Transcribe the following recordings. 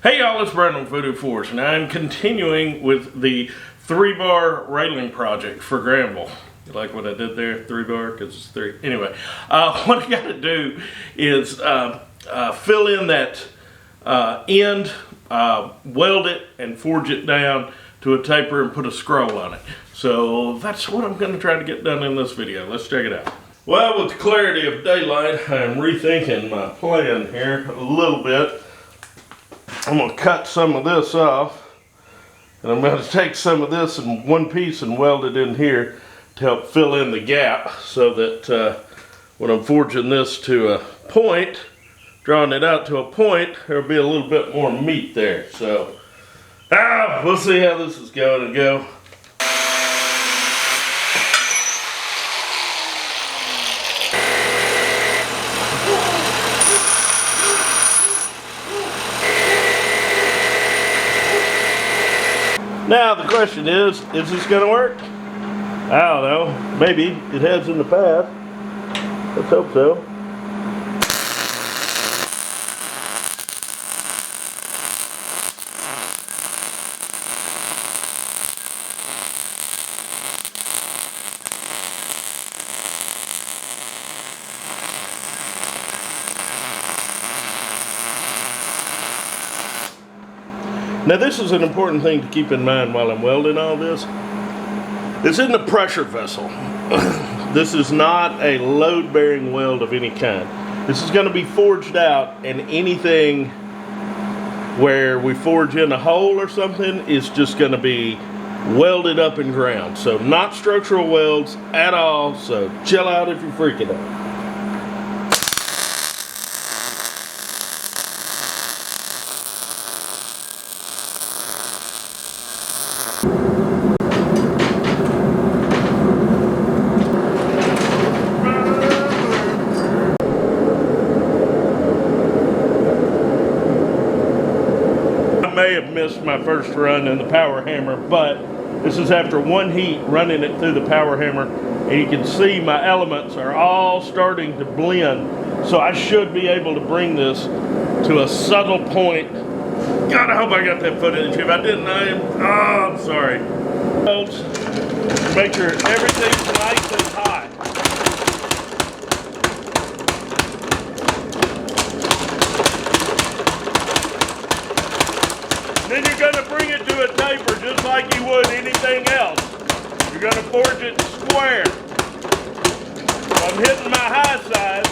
Hey y'all, it's Brandon Voodoo Force, and I'm continuing with the 3-bar railing project for Granville. You like what I did there? 3-bar, because it's 3. Anyway, what I got to do is fill in that end, weld it, and forge it down to a taper and put a scroll on it. So that's what I'm going to try to get done in this video. Let's check it out. Well, with the clarity of daylight, I'm rethinking my plan here a little bit. I'm going to cut some of this off, and I'm going to take some of this in one piece and weld it in here to help fill in the gap, so that when I'm forging this to a point, drawing it out to a point, there'll be a little bit more meat there. So we'll see how this is going to go. Now the question is this going to work? I don't know. Maybe. It has in the past. Let's hope so. Now this is an important thing to keep in mind while I'm welding all this. This isn't a pressure vessel. This is not a load-bearing weld of any kind. This is going to be forged out, and anything where we forge in a hole or something is just going to be welded up and ground. So not structural welds at all, so chill out if you're freaking out. I may have missed my first run in the power hammer, but this is after one heat running it through the power hammer, and you can see my elements are all starting to blend, so I should be able to bring this to a subtle point. God, I hope I got that footage. If I didn't, I'm sorry. Make sure everything's nice and hot. Then you're going to bring it to a taper just like you would anything else. You're going to forge it square. So I'm hitting my high side.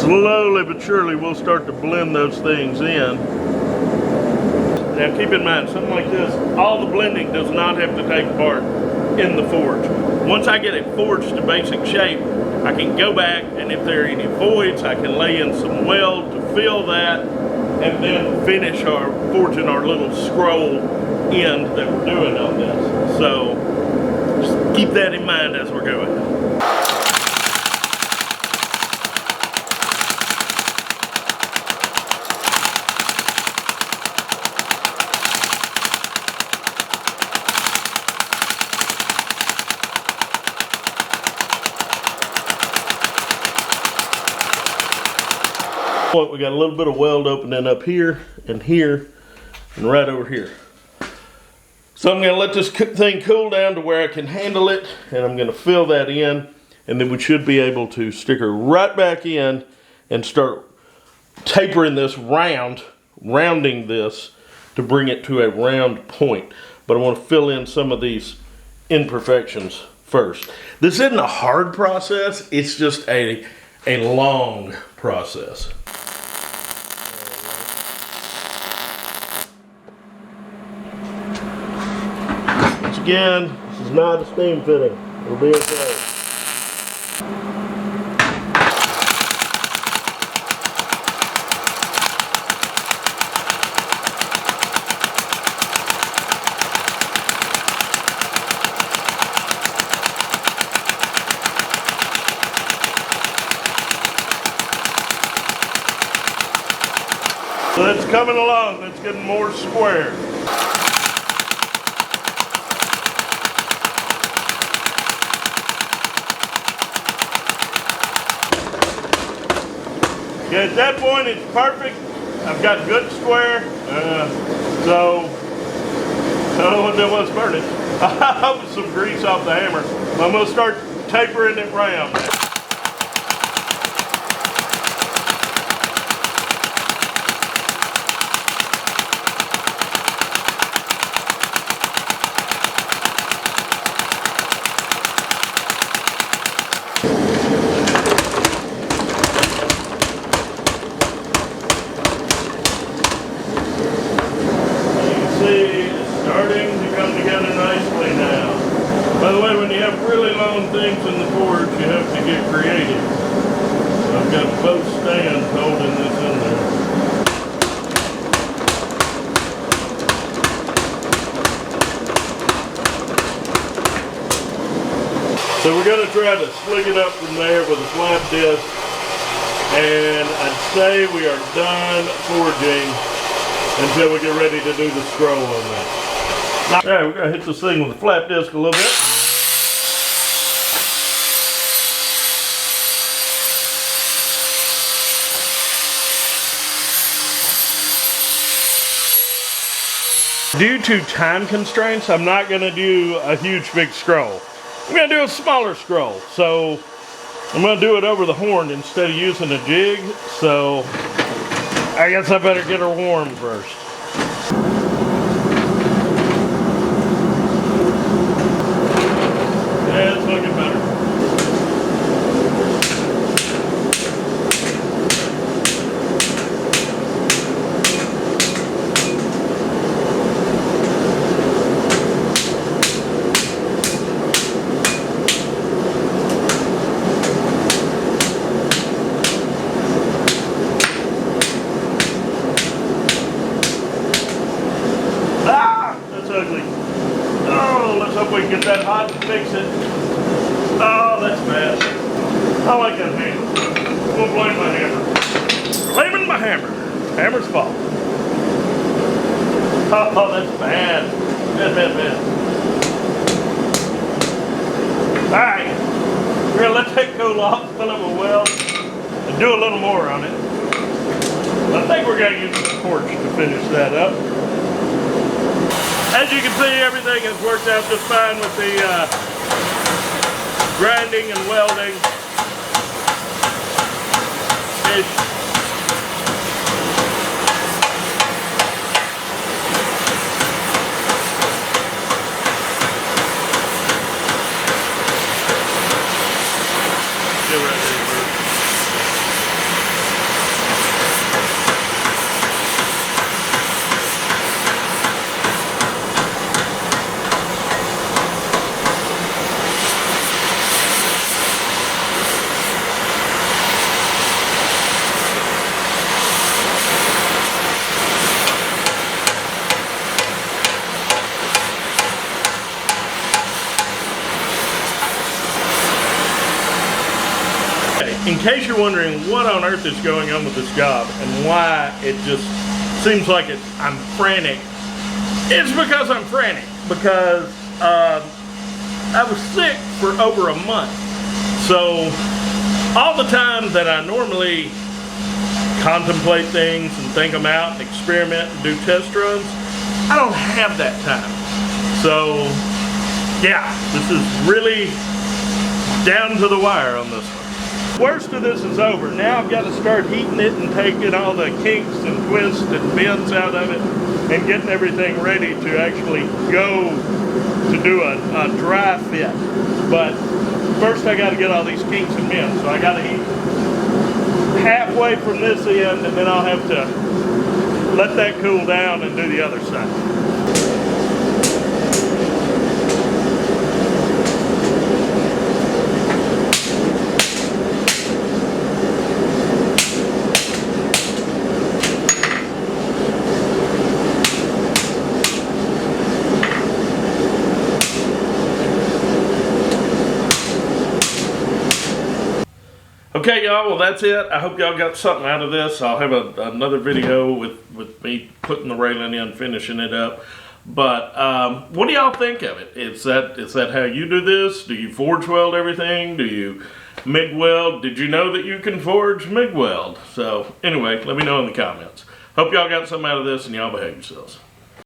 Slowly but surely we'll start to blend those things in. Now keep in mind, something like this, all the blending does not have to take part in the forge. Once I get it forged to basic shape, I can go back, and if there are any voids, I can lay in some weld to fill that, and then finish forging our little scroll end that we're doing on this. So just keep that in mind as we're going. We got a little bit of weld opening up here and right over here. So I'm going to let this thing cool down to where I can handle it, and I'm going to fill that in, and then we should be able to stick her right back in and start tapering this rounding this to bring it to a round point. But I want to fill in some of these imperfections first. This isn't a hard process, it's just a long process. Once again, this is not a steam fitting. It'll be okay. So that's coming along. That's getting more square. Okay, at that point it's perfect. I've got good square. So I don't know what that was burning. I was some grease off the hammer. I'm going to start tapering it round. Starting to come together nicely now. By the way, when you have really long things in the forge, you have to get creative. So I've got both stands holding this in there. So we're going to try to slick it up from there with a flat disc. And I'd say we are done forging until we get ready to do the scroll on that. All right, we're going to hit this thing with a flat disc a little bit. Due to time constraints, I'm not going to do a huge big scroll. I'm going to do a smaller scroll. So I'm going to do it over the horn instead of using a jig. So I guess I better get her warm first. Yeah, it's looking better. Ugly. Oh, let's hope we can get that hot and fix it. Oh, that's bad. I like that hammer. We'll blame my hammer. Blaming my hammer. Hammer's fault. Oh, that's bad. Bad. Alright. We're going to let that cool off, fill it with weld, and do a little more on it. I think we're going to use the torch to finish that up. As you can see, everything has worked out just fine with the grinding and welding. In case you're wondering what on earth is going on with this job and why it just seems like I'm frantic, it's because I'm frantic. Because I was sick for over a month. So all the time that I normally contemplate things and think them out and experiment and do test runs, I don't have that time. So yeah, this is really down to the wire on this one. Worst of this is over. Now I've got to start heating it and taking all the kinks and twists and bends out of it and getting everything ready to actually go to do a dry fit. But first I got to get all these kinks and bends. So I got to heat halfway from this end, and then I'll have to let that cool down and do the other side. Okay, y'all, well, that's it. I hope y'all got something out of this. I'll have another video with me putting the railing in, finishing it up. But what do y'all think of it? Is that how you do this? Do you forge weld everything? Do you MIG weld? Did you know that you can forge MIG weld? So anyway, let me know in the comments. Hope y'all got something out of this and y'all behave yourselves.